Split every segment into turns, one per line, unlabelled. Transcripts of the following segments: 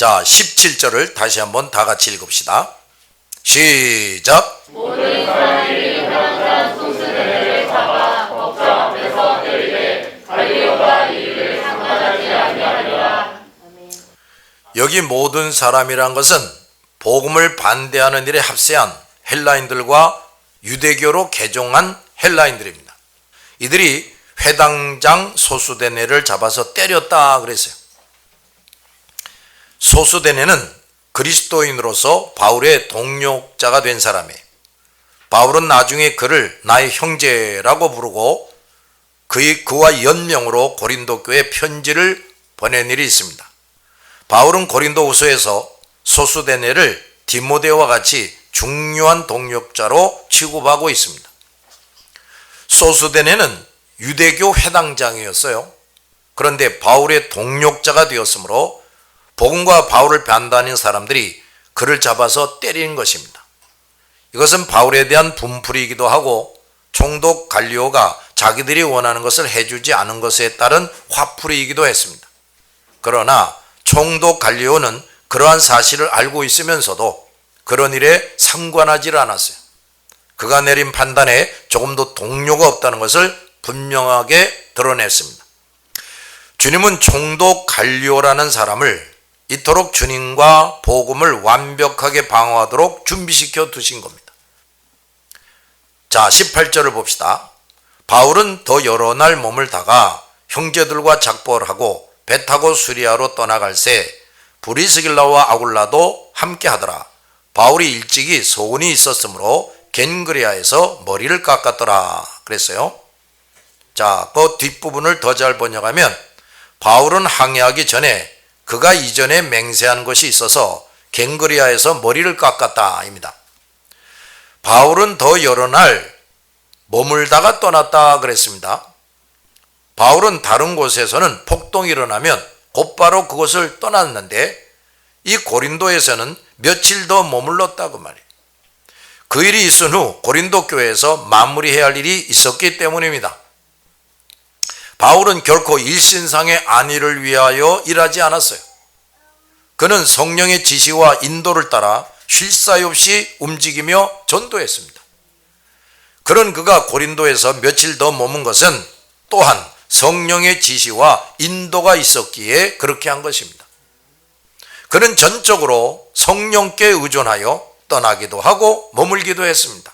자, 17절을 다시 한번 다 같이 읽읍시다. 시작.
모든 사람들이 회당장 송수대를 잡아 법정 앞에서 때리되 갈리오가 이 일을 상관하지 아니하리라.
여기 모든 사람이란 것은 복음을 반대하는 일에 합세한 헬라인들과 유대교로 개종한 헬라인들입니다. 이들이 회당장 소수대네를 잡아서 때렸다 그랬어요. 소수대네는 그리스도인으로서 바울의 동역자가 된 사람이에요. 바울은 나중에 그를 나의 형제라고 부르고 그와 연명으로 고린도 교회에 편지를 보낸 일이 있습니다. 바울은 고린도후서에서 소수대네를 디모데와 같이 중요한 동역자로 취급하고 있습니다. 소수대네는 유대교 회당장이었어요. 그런데 바울의 동역자가 되었으므로 복음과 바울을 반대하는 사람들이 그를 잡아서 때리는 것입니다. 이것은 바울에 대한 분풀이이기도 하고 총독 갈리오가 자기들이 원하는 것을 해주지 않은 것에 따른 화풀이이기도 했습니다. 그러나 총독 갈리오는 그러한 사실을 알고 있으면서도 그런 일에 상관하지 않았어요. 그가 내린 판단에 조금도 동료가 없다는 것을 분명하게 드러냈습니다. 주님은 총독 갈리오라는 사람을 이토록 주님과 복음을 완벽하게 방어하도록 준비시켜 두신 겁니다. 자, 18절을 봅시다. 바울은 더 여러 날 머물다가 형제들과 작별을 하고 배 타고 수리아로 떠나갈새 브리스길라와 아굴라도 함께 하더라. 바울이 일찍이 소원이 있었으므로 겐그리아에서 머리를 깎았더라 그랬어요. 자, 그 뒷부분을 더 잘 번역하면 바울은 항해하기 전에 그가 이전에 맹세한 것이 있어서 겐그리아에서 머리를 깎았다 입니다. 바울은 더 여러 날 머물다가 떠났다 그랬습니다. 바울은 다른 곳에서는 폭동이 일어나면 곧바로 그곳을 떠났는데 이 고린도에서는 며칠 더 머물렀다고 말이에요. 그 일이 있은 후 고린도 교회에서 마무리해야 할 일이 있었기 때문입니다. 바울은 결코 일신상의 안위를 위하여 일하지 않았어요. 그는 성령의 지시와 인도를 따라 쉴 사이 없이 움직이며 전도했습니다. 그런 그가 고린도에서 며칠 더 머문 것은 또한 성령의 지시와 인도가 있었기에 그렇게 한 것입니다. 그는 전적으로 성령께 의존하여 떠나기도 하고 머물기도 했습니다.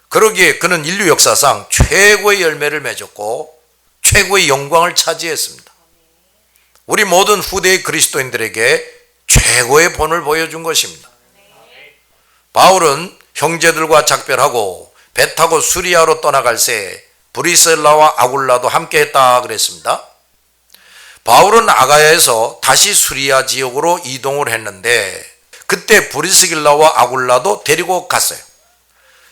그러기에 그는 인류 역사상 최고의 열매를 맺었고 최고의 영광을 차지했습니다. 우리 모든 후대의 그리스도인들에게 최고의 본을 보여준 것입니다. 바울은 형제들과 작별하고 배 타고 수리아로 떠나갈새 브리셀라와 아굴라도 함께 했다 그랬습니다. 바울은 아가야에서 다시 수리아 지역으로 이동을 했는데 그때 브리스길라와 아굴라도 데리고 갔어요.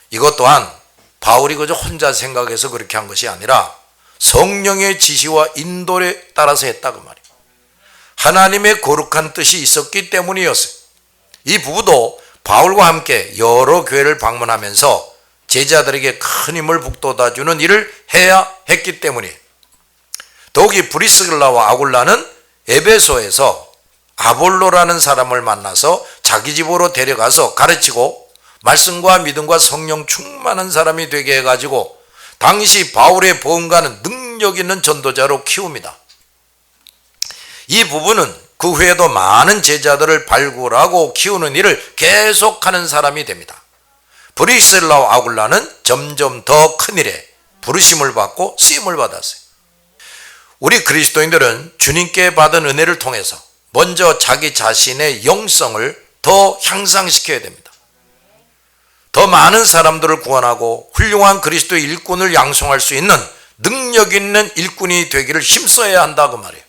이것 또한 바울이 그저 혼자 생각해서 그렇게 한 것이 아니라 성령의 지시와 인도에 따라서 했다 그 말이에요. 하나님의 거룩한 뜻이 있었기 때문이었어요. 이 부부도 바울과 함께 여러 교회를 방문하면서 제자들에게 큰 힘을 북돋아주는 일을 해야 했기 때문이에요. 더욱이 브리스길라와 아굴라는 에베소에서 아볼로라는 사람을 만나서 자기 집으로 데려가서 가르치고 말씀과 믿음과 성령 충만한 사람이 되게 해가지고 당시 바울의 복음과는 능력 있는 전도자로 키웁니다. 이 부부는 그 후에도 많은 제자들을 발굴하고 키우는 일을 계속하는 사람이 됩니다. 브리셀라와 아굴라는 점점 더 큰 일에 부르심을 받고 쓰임을 받았어요. 우리 그리스도인들은 주님께 받은 은혜를 통해서 먼저 자기 자신의 영성을 더 향상시켜야 됩니다. 더 많은 사람들을 구원하고 훌륭한 그리스도의 일꾼을 양성할 수 있는 능력 있는 일꾼이 되기를 힘써야 한다 그 말이에요.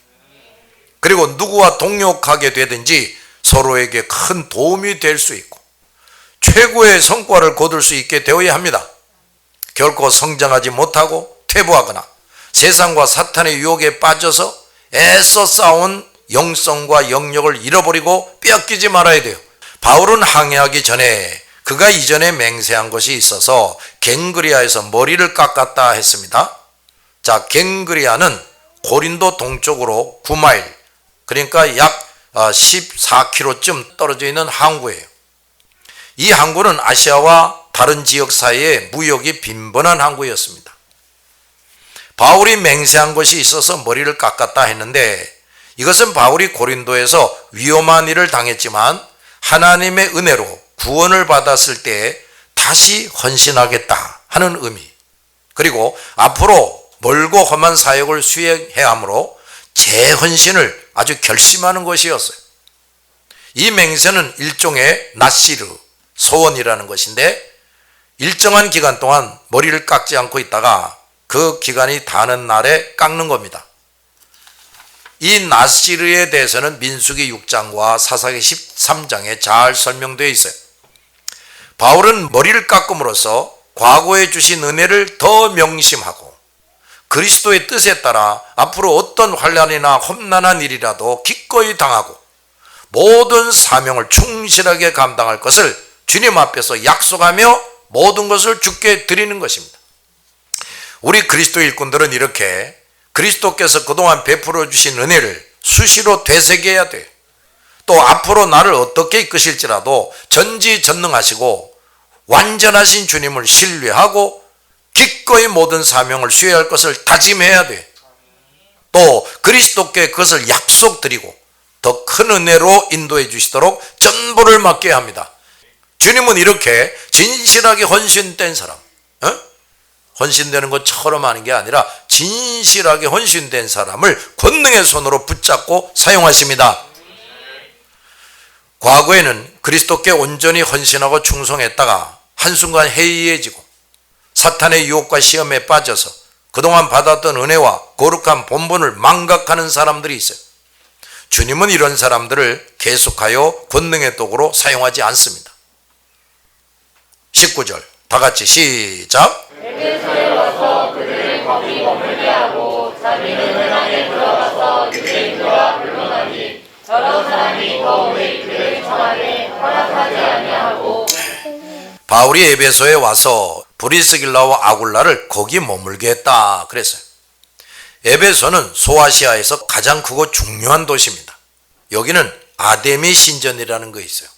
그리고 누구와 동역하게 되든지 서로에게 큰 도움이 될 수 있고 최고의 성과를 거둘 수 있게 되어야 합니다. 결코 성장하지 못하고 퇴보하거나 세상과 사탄의 유혹에 빠져서 애써 쌓아온 영성과 영역을 잃어버리고 빼앗기지 말아야 돼요. 바울은 항해하기 전에 그가 이전에 맹세한 것이 있어서 겐그리아에서 머리를 깎았다 했습니다. 자, 겐그리아는 고린도 동쪽으로 9마일, 그러니까 약 14km쯤 떨어져 있는 항구예요. 이 항구는 아시아와 다른 지역 사이에 무역이 빈번한 항구였습니다. 바울이 맹세한 것이 있어서 머리를 깎았다 했는데, 이것은 바울이 고린도에서 위험한 일을 당했지만 하나님의 은혜로 구원을 받았을 때 다시 헌신하겠다 하는 의미, 그리고 앞으로 멀고 험한 사역을 수행해야 하므로 재헌신을 아주 결심하는 것이었어요. 이 맹세는 일종의 나시르, 소원이라는 것인데, 일정한 기간 동안 머리를 깎지 않고 있다가 그 기간이 다는 날에 깎는 겁니다. 이 나시르에 대해서는 민수기 6장과 사사기 13장에 잘 설명되어 있어요. 바울은 머리를 깎음으로써 과거에 주신 은혜를 더 명심하고 그리스도의 뜻에 따라 앞으로 어떤 환난이나 험난한 일이라도 기꺼이 당하고 모든 사명을 충실하게 감당할 것을 주님 앞에서 약속하며 모든 것을 주께 드리는 것입니다. 우리 그리스도 일꾼들은 이렇게 그리스도께서 그동안 베풀어 주신 은혜를 수시로 되새겨야 돼요. 또 앞으로 나를 어떻게 이끄실지라도 전지전능하시고 완전하신 주님을 신뢰하고 기꺼이 모든 사명을 수행할 것을 다짐해야 돼요. 또 그리스도께 그것을 약속드리고 더 큰 은혜로 인도해 주시도록 전부를 맡겨야 합니다. 주님은 이렇게 진실하게 헌신된 사람, 헌신되는 것처럼 하는 게 아니라 진실하게 헌신된 사람을 권능의 손으로 붙잡고 사용하십니다. 과거에는 그리스도께 온전히 헌신하고 충성했다가 한순간 해이해지고 사탄의 유혹과 시험에 빠져서 그동안 받았던 은혜와 거룩한 본분을 망각하는 사람들이 있어요. 주님은 이런 사람들을 계속하여 권능의 도구로 사용하지 않습니다. 19절 다 같이 시작.
에베소에 와서 그들을 거기 머물게 하고 자기는 회당에 들어가서 유대인들과 변론하니 저런 사람이 더욱이 그를 청하게 허락하지 아니하고.
바울이 에베소에 와서 브리스길라와 아굴라를 거기 머물게 했다 그랬어요. 에베소는 소아시아에서 가장 크고 중요한 도시입니다. 여기는 아데미 신전이라는 거 있어요.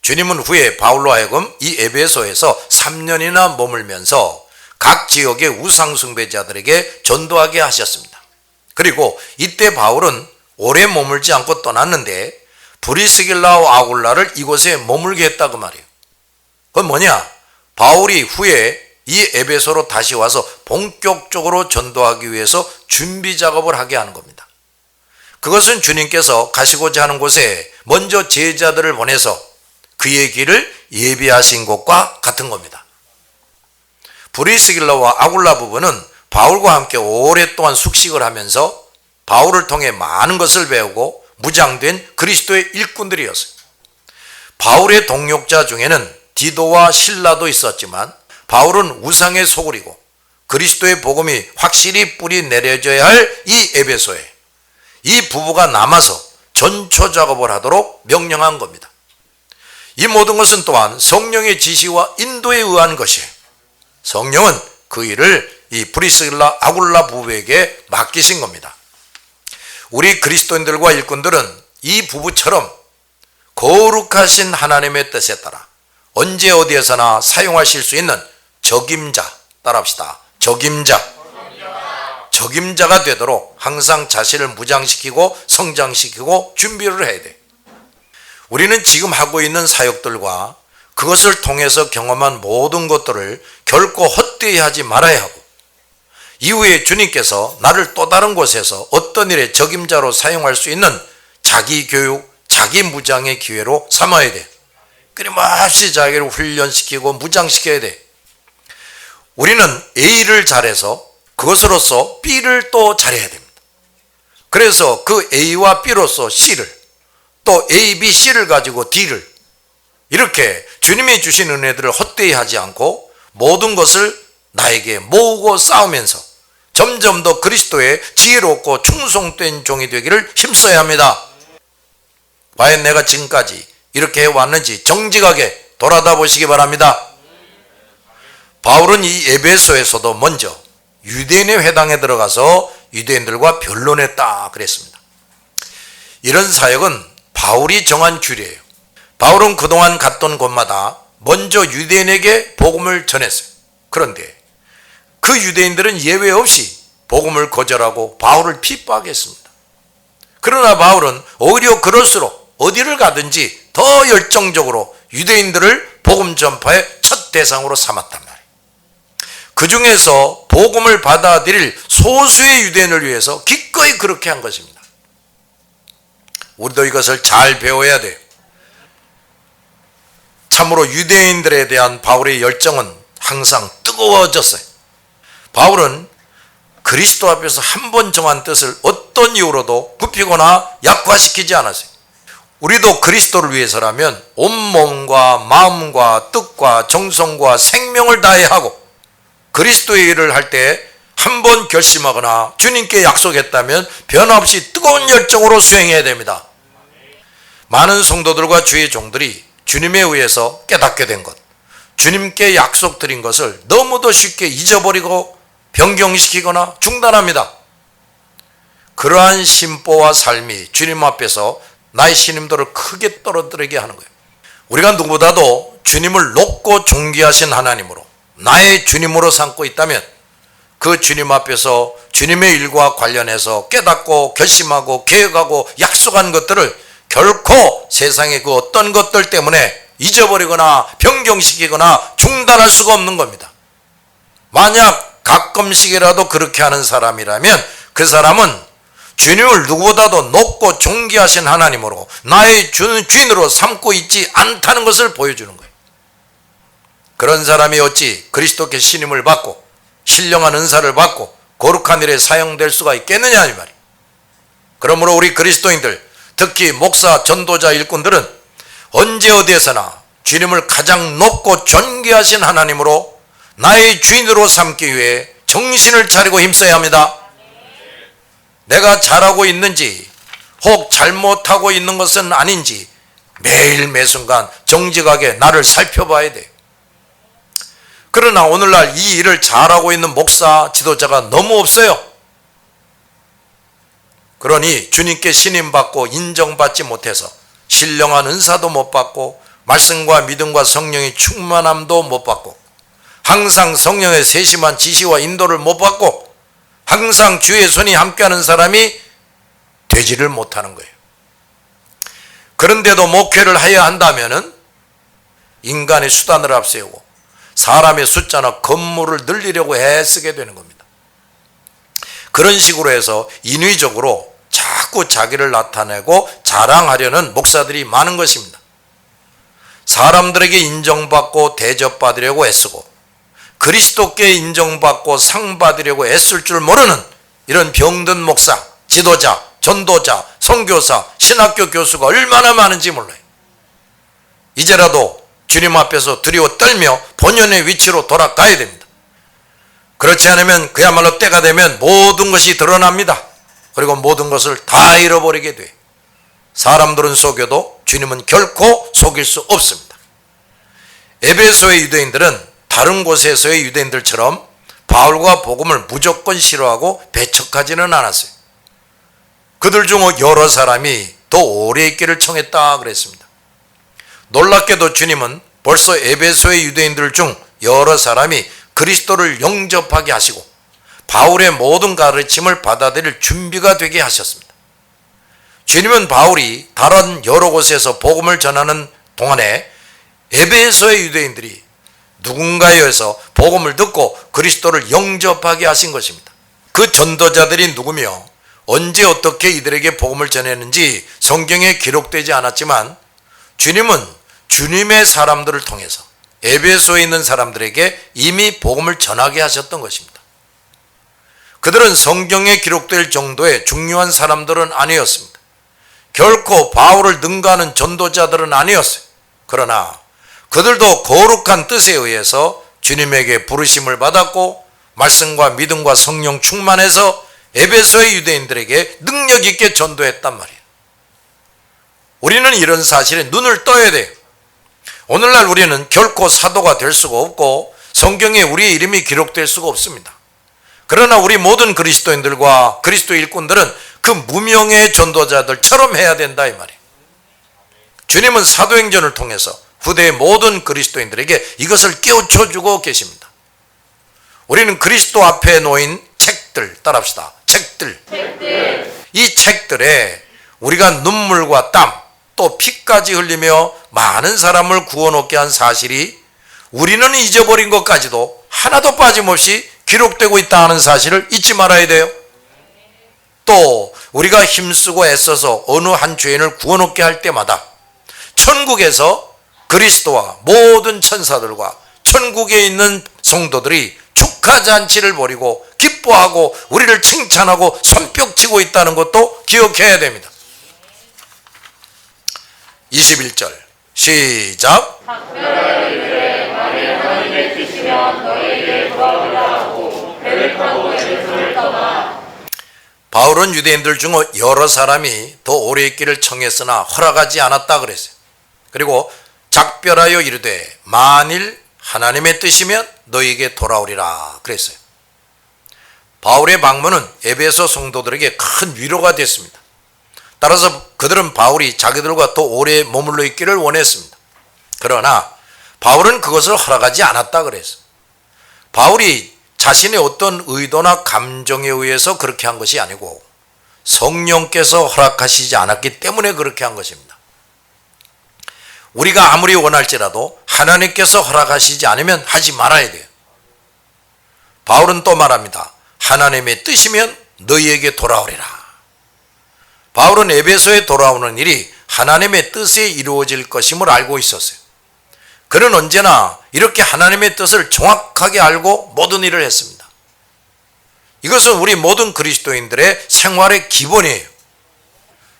주님은 후에 바울로 하여금 이 에베소에서 3년이나 머물면서 각 지역의 우상숭배자들에게 전도하게 하셨습니다. 그리고 이때 바울은 오래 머물지 않고 떠났는데 브리스길라와 아굴라를 이곳에 머물게 했다고 말이에요. 그건 뭐냐? 바울이 후에 이 에베소로 다시 와서 본격적으로 전도하기 위해서 준비 작업을 하게 하는 겁니다. 그것은 주님께서 가시고자 하는 곳에 먼저 제자들을 보내서 그의 길을 예비하신 것과 같은 겁니다. 브리스길라와 아굴라 부부는 바울과 함께 오랫동안 숙식을 하면서 바울을 통해 많은 것을 배우고 무장된 그리스도의 일꾼들이었어요. 바울의 동역자 중에는 디도와 실라도 있었지만 바울은 우상에 소굴이고 그리스도의 복음이 확실히 뿌리 내려져야 할 이 에베소에 이 부부가 남아서 전초 작업을 하도록 명령한 겁니다. 이 모든 것은 또한 성령의 지시와 인도에 의한 것이에요. 성령은 그 일을 이 브리스길라 아굴라 부부에게 맡기신 겁니다. 우리 그리스도인들과 일꾼들은 이 부부처럼 거룩하신 하나님의 뜻에 따라 언제 어디에서나 사용하실 수 있는 적임자, 따라합시다. 적임자가 되도록 항상 자신을 무장시키고 성장시키고 준비를 해야 돼. 우리는 지금 하고 있는 사역들과 그것을 통해서 경험한 모든 것들을 결코 헛되이 하지 말아야 하고, 이후에 주님께서 나를 또 다른 곳에서 어떤 일에 적임자로 사용할 수 있는 자기 교육, 자기 무장의 기회로 삼아야 돼. 끊임없이 자기를 훈련시키고 무장시켜야 돼. 우리는 A를 잘해서 그것으로서 B를 또 잘해야 됩니다. 그래서 그 A와 B로서 C를, 또 A, B, C를 가지고 D를, 이렇게 주님이 주신 은혜들을 헛되이 하지 않고 모든 것을 나에게 모으고 싸우면서 점점 더 그리스도의 지혜롭고 충성된 종이 되기를 힘써야 합니다. 과연 내가 지금까지 이렇게 해왔는지 정직하게 돌아다 보시기 바랍니다. 바울은 이 에베소에서도 먼저 유대인의 회당에 들어가서 유대인들과 변론했다 그랬습니다. 이런 사역은 바울이 정한 규례예요. 바울은 그동안 갔던 곳마다 먼저 유대인에게 복음을 전했어요. 그런데 그 유대인들은 예외 없이 복음을 거절하고 바울을 핍박했습니다. 그러나 바울은 오히려 그럴수록 어디를 가든지 더 열정적으로 유대인들을 복음 전파의 첫 대상으로 삼았단 말이에요. 그 중에서 복음을 받아들일 소수의 유대인을 위해서 기꺼이 그렇게 한 것입니다. 우리도 이것을 잘 배워야 돼요. 참으로 유대인들에 대한 바울의 열정은 항상 뜨거워졌어요. 바울은 그리스도 앞에서 한 번 정한 뜻을 어떤 이유로도 굽히거나 약화시키지 않았어요. 우리도 그리스도를 위해서라면 온몸과 마음과 뜻과 정성과 생명을 다해 하고 그리스도의 일을 할 때 한 번 결심하거나 주님께 약속했다면 변함없이 뜨거운 열정으로 수행해야 됩니다. 많은 성도들과 주의 종들이 주님에 의해서 깨닫게 된 것, 주님께 약속드린 것을 너무도 쉽게 잊어버리고 변경시키거나 중단합니다. 그러한 심보와 삶이 주님 앞에서 나의 신임도를 크게 떨어뜨리게 하는 거예요. 우리가 누구보다도 주님을 높고 존귀하신 하나님으로 나의 주님으로 삼고 있다면 그 주님 앞에서 주님의 일과 관련해서 깨닫고 결심하고 계획하고 약속한 것들을 결코 세상의 그 어떤 것들 때문에 잊어버리거나 변경시키거나 중단할 수가 없는 겁니다. 만약 가끔씩이라도 그렇게 하는 사람이라면 그 사람은 주님을 누구보다도 높고 존귀하신 하나님으로 나의 주인으로 삼고 있지 않다는 것을 보여주는 거예요. 그런 사람이 어찌 그리스도께 신임을 받고 신령한 은사를 받고 거룩한 일에 사용될 수가 있겠느냐 이 말이에요. 그러므로 우리 그리스도인들, 특히 목사, 전도자, 일꾼들은 언제 어디에서나 주님을 가장 높고 존귀하신 하나님으로 나의 주인으로 삼기 위해 정신을 차리고 힘써야 합니다. 내가 잘하고 있는지 혹 잘못하고 있는 것은 아닌지 매일 매순간 정직하게 나를 살펴봐야 돼요. 그러나 오늘날 이 일을 잘하고 있는 목사, 지도자가 너무 없어요. 그러니 주님께 신임받고 인정받지 못해서 신령한 은사도 못 받고 말씀과 믿음과 성령의 충만함도 못 받고 항상 성령의 세심한 지시와 인도를 못 받고 항상 주의 손이 함께하는 사람이 되지를 못하는 거예요. 그런데도 목회를 해야 한다면 인간의 수단을 앞세우고 사람의 숫자나 건물을 늘리려고 애쓰게 되는 겁니다. 그런 식으로 해서 인위적으로 자꾸 자기를 나타내고 자랑하려는 목사들이 많은 것입니다. 사람들에게 인정받고 대접받으려고 애쓰고 그리스도께 인정받고 상받으려고 애쓸 줄 모르는 이런 병든 목사, 지도자, 전도자, 선교사, 신학교 교수가 얼마나 많은지 몰라요. 이제라도 주님 앞에서 두려워 떨며 본연의 위치로 돌아가야 됩니다. 그렇지 않으면 그야말로 때가 되면 모든 것이 드러납니다. 그리고 모든 것을 다 잃어버리게 돼요. 사람들은 속여도 주님은 결코 속일 수 없습니다. 에베소의 유대인들은 다른 곳에서의 유대인들처럼 바울과 복음을 무조건 싫어하고 배척하지는 않았어요. 그들 중 여러 사람이 더 오래 있기를 청했다 그랬습니다. 놀랍게도 주님은 벌써 에베소의 유대인들 중 여러 사람이 그리스도를 영접하게 하시고 바울의 모든 가르침을 받아들일 준비가 되게 하셨습니다. 주님은 바울이 다른 여러 곳에서 복음을 전하는 동안에 에베소의 유대인들이 누군가에 의해서 복음을 듣고 그리스도를 영접하게 하신 것입니다. 그 전도자들이 누구며 언제 어떻게 이들에게 복음을 전했는지 성경에 기록되지 않았지만 주님은 주님의 사람들을 통해서 에베소에 있는 사람들에게 이미 복음을 전하게 하셨던 것입니다. 그들은 성경에 기록될 정도의 중요한 사람들은 아니었습니다. 결코 바울을 능가하는 전도자들은 아니었어요. 그러나 그들도 거룩한 뜻에 의해서 주님에게 부르심을 받았고 말씀과 믿음과 성령 충만해서 에베소의 유대인들에게 능력 있게 전도했단 말이에요. 우리는 이런 사실에 눈을 떠야 돼요. 오늘날 우리는 결코 사도가 될 수가 없고 성경에 우리의 이름이 기록될 수가 없습니다. 그러나 우리 모든 그리스도인들과 그리스도 일꾼들은 그 무명의 전도자들처럼 해야 된다 이 말이에요. 주님은 사도행전을 통해서 후대의 모든 그리스도인들에게 이것을 깨우쳐주고 계십니다. 우리는 그리스도 앞에 놓인 책들, 따라합시다. 책들. 이 책들에 우리가 눈물과 땀, 또 피까지 흘리며 많은 사람을 구원얻게 한 사실이 우리는 잊어버린 것까지도 하나도 빠짐없이 기록되고 있다 하는 사실을 잊지 말아야 돼요. 또 우리가 힘쓰고 애써서 어느 한 죄인을 구원얻게 할 때마다 천국에서 그리스도와 모든 천사들과 천국에 있는 성도들이 축하잔치를 벌이고 기뻐하고 우리를 칭찬하고 손뼉치고 있다는 것도 기억해야 됩니다. 21절 시작.
작별하여 이르되 만일 하나님의 뜻이면 너희에게 돌아오리라 하고 배를 타고 에베소를 떠나.
바울은 유대인들 중 여러 사람이 더 오래 있기를 청했으나 허락하지 않았다 그랬어요. 그리고 작별하여 이르되 만일 하나님의 뜻이면 너희에게 돌아오리라 그랬어요. 바울의 방문은 에베소 성도들에게 큰 위로가 됐습니다. 따라서 그들은 바울이 자기들과 더 오래 머물러 있기를 원했습니다. 그러나 바울은 그것을 허락하지 않았다 그랬어요. 바울이 자신의 어떤 의도나 감정에 의해서 그렇게 한 것이 아니고 성령께서 허락하시지 않았기 때문에 그렇게 한 것입니다. 우리가 아무리 원할지라도 하나님께서 허락하시지 않으면 하지 말아야 돼요. 바울은 또 말합니다. 하나님의 뜻이면 너희에게 돌아오리라. 바울은 에베소에 돌아오는 일이 하나님의 뜻에 이루어질 것임을 알고 있었어요. 그는 언제나 이렇게 하나님의 뜻을 정확하게 알고 모든 일을 했습니다. 이것은 우리 모든 그리스도인들의 생활의 기본이에요.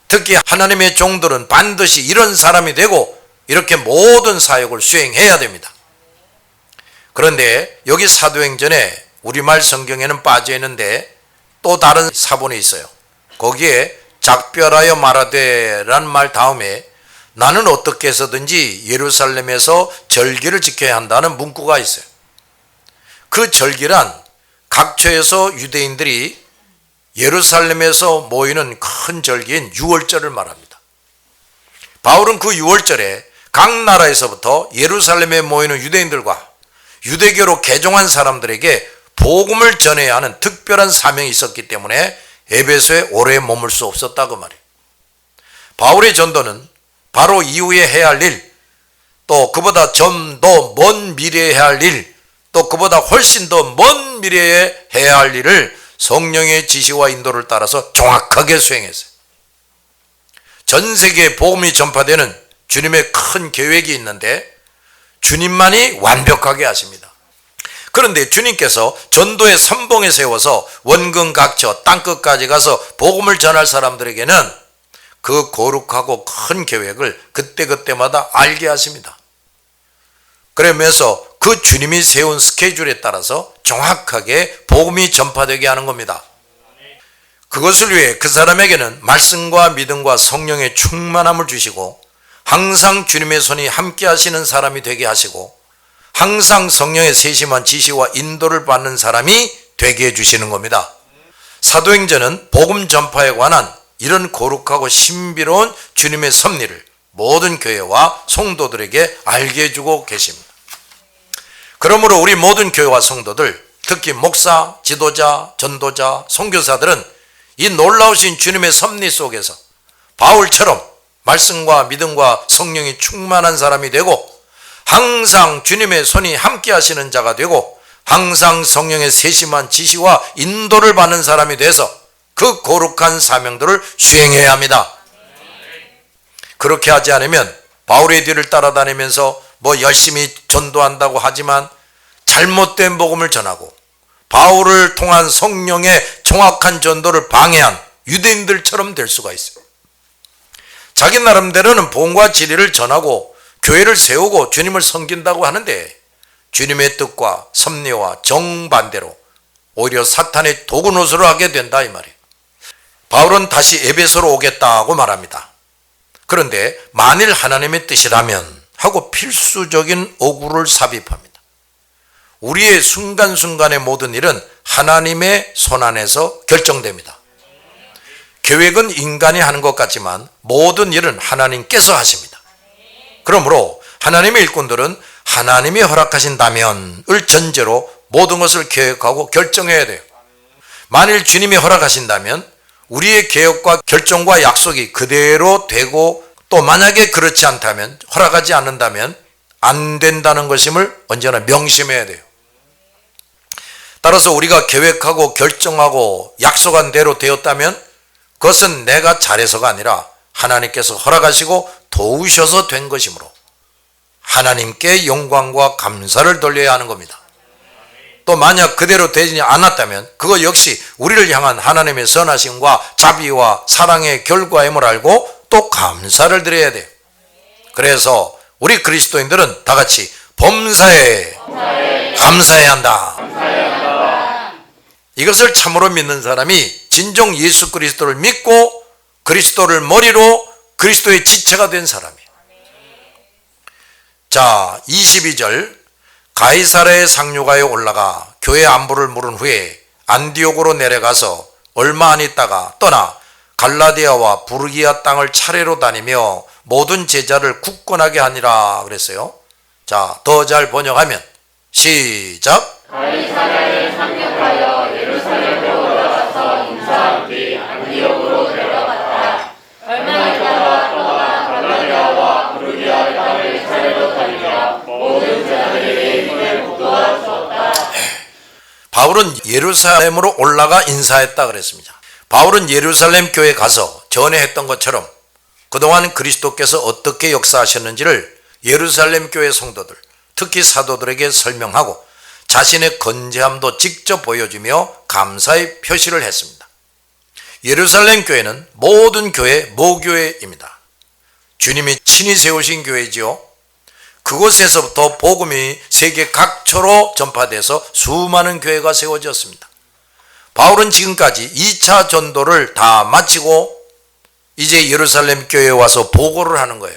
특히 하나님의 종들은 반드시 이런 사람이 되고 이렇게 모든 사역을 수행해야 됩니다. 그런데 여기 사도행전에 우리말 성경에는 빠져 있는데 또 다른 사본이 있어요. 거기에 작별하여 말하되 라는 말 다음에 나는 어떻게 해서든지 예루살렘에서 절기를 지켜야 한다는 문구가 있어요. 그 절기란 각처에서 유대인들이 예루살렘에서 모이는 큰 절기인 유월절을 말합니다. 바울은 그 유월절에 각 나라에서부터 예루살렘에 모이는 유대인들과 유대교로 개종한 사람들에게 복음을 전해야 하는 특별한 사명이 있었기 때문에 에베소에 오래 머물 수 없었다 그 말이에요. 바울의 전도는 바로 이후에 해야 할 일, 또 그보다 좀 더 먼 미래에 해야 할 일, 또 그보다 훨씬 더 먼 미래에 해야 할 일을 성령의 지시와 인도를 따라서 정확하게 수행했어요. 전 세계에 복음이 전파되는 주님의 큰 계획이 있는데 주님만이 완벽하게 하십니다. 그런데 주님께서 전도의 선봉에 세워서 원근 각처 땅끝까지 가서 복음을 전할 사람들에게는 그 거룩하고 큰 계획을 그때그때마다 알게 하십니다. 그러면서 그 주님이 세운 스케줄에 따라서 정확하게 복음이 전파되게 하는 겁니다. 그것을 위해 그 사람에게는 말씀과 믿음과 성령의 충만함을 주시고 항상 주님의 손이 함께 하시는 사람이 되게 하시고 항상 성령의 세심한 지시와 인도를 받는 사람이 되게 해주시는 겁니다. 사도행전은 복음 전파에 관한 이런 거룩하고 신비로운 주님의 섭리를 모든 교회와 성도들에게 알게 해주고 계십니다. 그러므로 우리 모든 교회와 성도들, 특히 목사, 지도자, 전도자, 선교사들은 이 놀라우신 주님의 섭리 속에서 바울처럼 말씀과 믿음과 성령이 충만한 사람이 되고 항상 주님의 손이 함께 하시는 자가 되고 항상 성령의 세심한 지시와 인도를 받는 사람이 돼서 그 거룩한 사명들을 수행해야 합니다. 그렇게 하지 않으면 바울의 뒤를 따라다니면서 뭐 열심히 전도한다고 하지만 잘못된 복음을 전하고 바울을 통한 성령의 정확한 전도를 방해한 유대인들처럼 될 수가 있어요. 자기 나름대로는 복음과 진리를 전하고 교회를 세우고 주님을 섬긴다고 하는데 주님의 뜻과 섭리와 정반대로 오히려 사탄의 도구 노릇을 하게 된다 이 말이에요. 바울은 다시 에베소로 오겠다고 말합니다. 그런데 만일 하나님의 뜻이라면 하고 필수적인 어구를 삽입합니다. 우리의 순간순간의 모든 일은 하나님의 손안에서 결정됩니다. 계획은 인간이 하는 것 같지만 모든 일은 하나님께서 하십니다. 그러므로 하나님의 일꾼들은 하나님이 허락하신다면을 전제로 모든 것을 계획하고 결정해야 돼요. 만일 주님이 허락하신다면 우리의 계획과 결정과 약속이 그대로 되고, 또 만약에 그렇지 않다면, 허락하지 않는다면 안 된다는 것임을 언제나 명심해야 돼요. 따라서 우리가 계획하고 결정하고 약속한 대로 되었다면 그것은 내가 잘해서가 아니라 하나님께서 허락하시고 도우셔서 된 것이므로 하나님께 영광과 감사를 돌려야 하는 겁니다. 또 만약 그대로 되지 않았다면 그거 역시 우리를 향한 하나님의 선하심과 자비와 사랑의 결과임을 알고 또 감사를 드려야 돼요. 그래서 우리 그리스도인들은 다 같이 범사에 감사해야 한다. 이것을 참으로 믿는 사람이 진정 예수 그리스도를 믿고 그리스도를 머리로 그리스도의 지체가 된 사람이에요. 자, 22절, 가이사랴의 상류가에 올라가 교회 안부를 물은 후에 안디옥으로 내려가서 얼마 안 있다가 떠나 갈라디아와 부르기아 땅을 차례로 다니며 모든 제자를 굳건하게 하니라 그랬어요. 자, 더 잘 번역하면 시작.
가이사랴에 상륙하여 예루살렘으로 올라가서 인사한 뒤 안디옥으로 내려갔다. 얼마 있다가 떠나 갈라디아와 부르기아 땅을 차례로 다니며 모든 제자들에게 힘을 북돋아 주었다.
바울은 예루살렘으로 올라가 인사했다 그랬습니다. 바울은 예루살렘 교회에 가서 전에 했던 것처럼 그동안 그리스도께서 어떻게 역사하셨는지를 예루살렘 교회 성도들, 특히 사도들에게 설명하고 자신의 건재함도 직접 보여주며 감사의 표시를 했습니다. 예루살렘 교회는 모든 교회 모교회입니다. 주님이 친히 세우신 교회지요. 그곳에서부터 복음이 세계 각처로 전파돼서 수많은 교회가 세워졌습니다. 바울은 지금까지 2차 전도를 다 마치고 이제 예루살렘 교회에 와서 보고를 하는 거예요.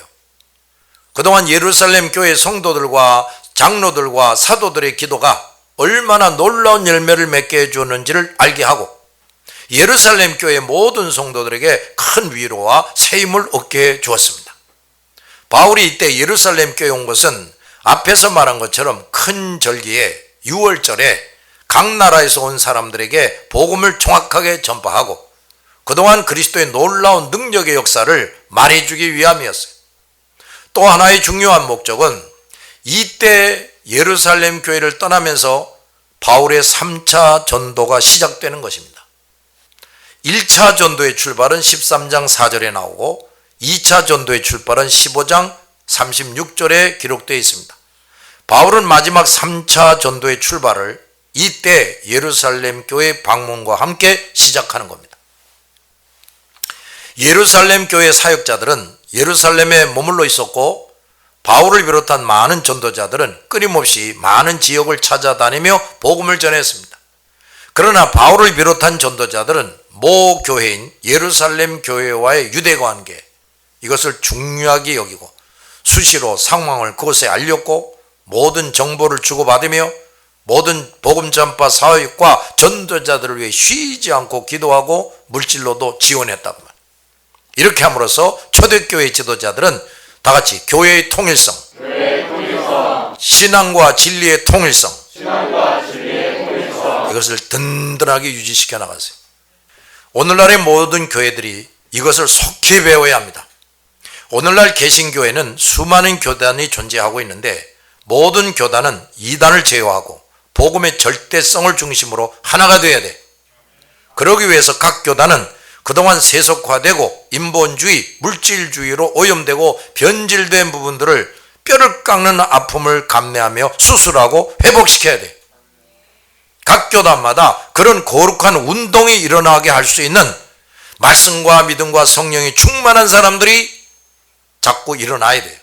그동안 예루살렘 교회 성도들과 장로들과 사도들의 기도가 얼마나 놀라운 열매를 맺게 해주었는지를 알게 하고 예루살렘 교회 모든 성도들에게 큰 위로와 세임을 얻게 해 주었습니다. 바울이 이때 예루살렘 교회에 온 것은 앞에서 말한 것처럼 큰 절기에 6월절에 각 나라에서 온 사람들에게 복음을 정확하게 전파하고 그동안 그리스도의 놀라운 능력의 역사를 말해주기 위함이었어요. 또 하나의 중요한 목적은 이때 예루살렘 교회를 떠나면서 바울의 3차 전도가 시작되는 것입니다. 1차 전도의 출발은 13장 4절에 나오고 2차 전도의 출발은 15장 36절에 기록되어 있습니다. 바울은 마지막 3차 전도의 출발을 이때 예루살렘 교회 방문과 함께 시작하는 겁니다. 예루살렘 교회 사역자들은 예루살렘에 머물러 있었고 바울을 비롯한 많은 전도자들은 끊임없이 많은 지역을 찾아다니며 복음을 전했습니다. 그러나 바울을 비롯한 전도자들은 모 교회인 예루살렘 교회와의 유대관계, 이것을 중요하게 여기고 수시로 상황을 그곳에 알렸고 모든 정보를 주고받으며 모든 복음 전파 사역과 전도자들을 위해 쉬지 않고 기도하고 물질로도 지원했다고 말합니다. 이렇게 함으로써 초대교회 지도자들은 다 같이 교회의 통일성, 신앙과 진리의 통일성, 이것을 든든하게 유지시켜 나갔어요. 오늘날의 모든 교회들이 이것을 속히 배워야 합니다. 오늘날 개신교회는 수많은 교단이 존재하고 있는데 모든 교단은 이단을 제어하고 복음의 절대성을 중심으로 하나가 되어야 돼. 그러기 위해서 각 교단은 그동안 세속화되고 인본주의, 물질주의로 오염되고 변질된 부분들을 뼈를 깎는 아픔을 감내하며 수술하고 회복시켜야 돼. 각 교단마다 그런 거룩한 운동이 일어나게 할 수 있는 말씀과 믿음과 성령이 충만한 사람들이 자꾸 일어나야 돼요.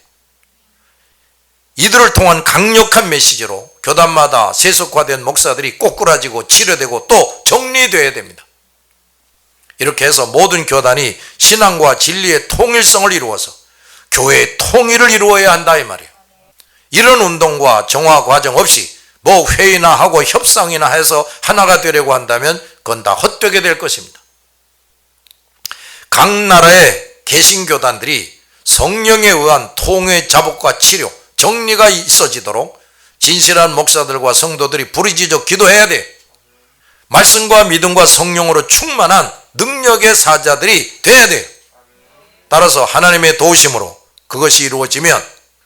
이들을 통한 강력한 메시지로 교단마다 세속화된 목사들이 꼬꾸라지고 치료되고 또 정리되어야 됩니다. 이렇게 해서 모든 교단이 신앙과 진리의 통일성을 이루어서 교회의 통일을 이루어야 한다 이 말이에요. 이런 운동과 정화 과정 없이 뭐 회의나 하고 협상이나 해서 하나가 되려고 한다면 그건 다 헛되게 될 것입니다. 각 나라의 개신교단들이 성령에 의한 통회 자복과 치료, 정리가 있어지도록 진실한 목사들과 성도들이 부르짖어 기도해야 돼. 말씀과 믿음과 성령으로 충만한 능력의 사자들이 돼야 돼. 따라서 하나님의 도우심으로 그것이 이루어지면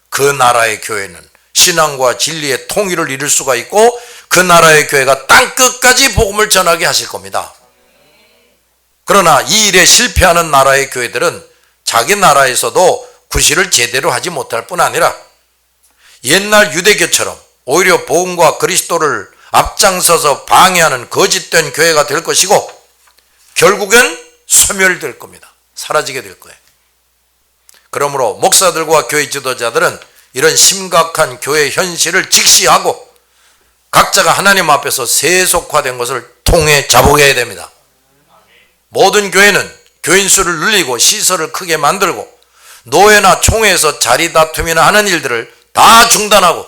그 나라의 교회는 신앙과 진리의 통일을 이룰 수가 있고 그 나라의 교회가 땅끝까지 복음을 전하게 하실 겁니다. 그러나 이 일에 실패하는 나라의 교회들은 자기 나라에서도 구실을 제대로 하지 못할 뿐 아니라 옛날 유대교처럼 오히려 복음과 그리스도를 앞장서서 방해하는 거짓된 교회가 될 것이고 결국엔 소멸될 겁니다. 사라지게 될 거예요. 그러므로 목사들과 교회 지도자들은 이런 심각한 교회 현실을 직시하고 각자가 하나님 앞에서 세속화된 것을 통해 자복해야 됩니다. 모든 교회는 교인 수를 늘리고 시설을 크게 만들고 노회나 총회에서 자리 다툼이나 하는 일들을 다 중단하고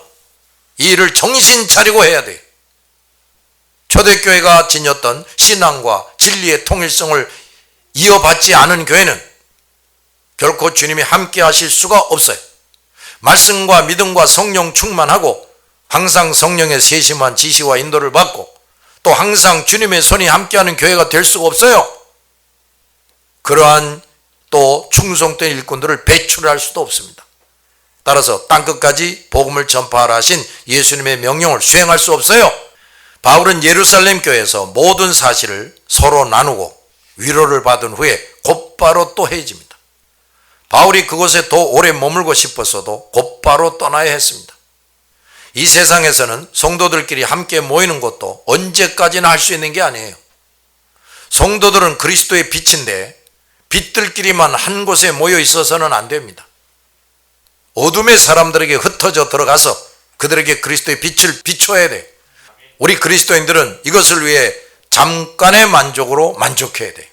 이 일을 정신 차리고 해야 돼요. 초대교회가 지녔던 신앙과 진리의 통일성을 이어받지 않은 교회는 결코 주님이 함께 하실 수가 없어요. 말씀과 믿음과 성령 충만하고 항상 성령의 세심한 지시와 인도를 받고 또 항상 주님의 손이 함께하는 교회가 될 수가 없어요. 그러한 또 충성된 일꾼들을 배출할 수도 없습니다. 따라서 땅끝까지 복음을 전파하라 하신 예수님의 명령을 수행할 수 없어요. 바울은 예루살렘 교회에서 모든 사실을 서로 나누고 위로를 받은 후에 곧바로 또 헤어집니다. 바울이 그곳에 더 오래 머물고 싶었어도 곧바로 떠나야 했습니다. 이 세상에서는 성도들끼리 함께 모이는 것도 언제까지나 할 수 있는 게 아니에요. 성도들은 그리스도의 빛인데 빛들끼리만 한 곳에 모여 있어서는 안 됩니다. 어둠의 사람들에게 흩어져 들어가서 그들에게 그리스도의 빛을 비춰야 돼. 우리 그리스도인들은 이것을 위해 잠깐의 만족으로 만족해야 돼.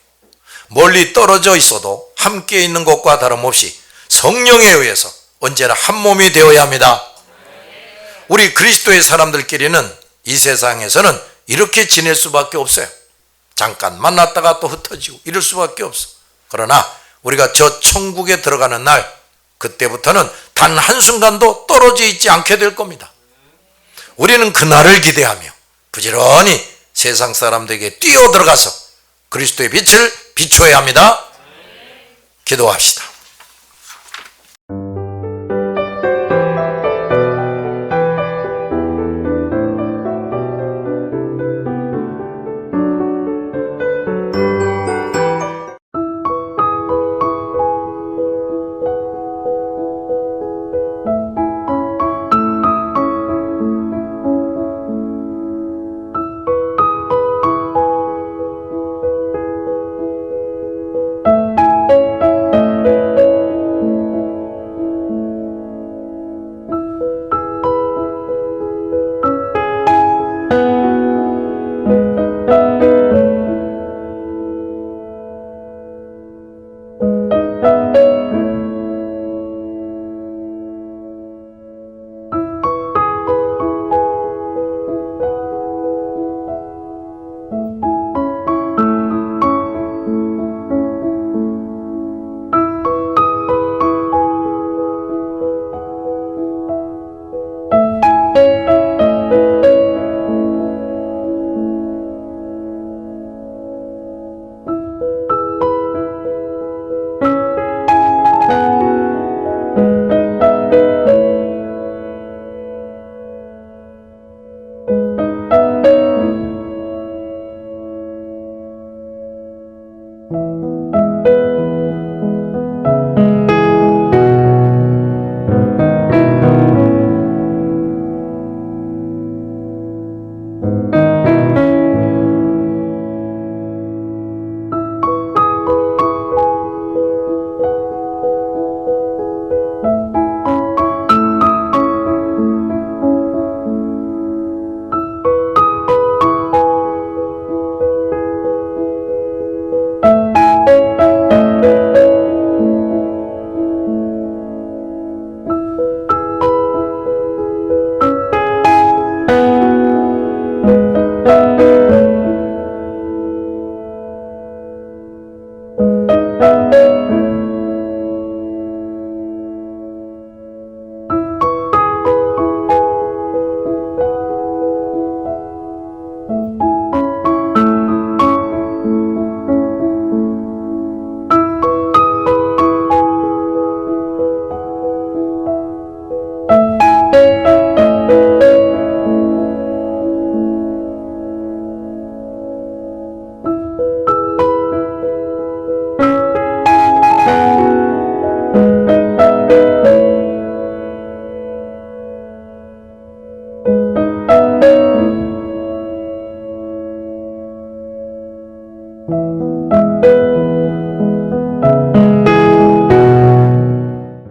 멀리 떨어져 있어도 함께 있는 것과 다름없이 성령에 의해서 언제나 한 몸이 되어야 합니다. 우리 그리스도의 사람들끼리는 이 세상에서는 이렇게 지낼 수밖에 없어요. 잠깐 만났다가 또 흩어지고 이럴 수밖에 없어. 그러나 우리가 저 천국에 들어가는 날 그때부터는 단 한순간도 떨어져 있지 않게 될 겁니다. 우리는 그날을 기대하며 부지런히 세상 사람들에게 뛰어들어가서 그리스도의 빛을 비춰야 합니다. 기도합시다.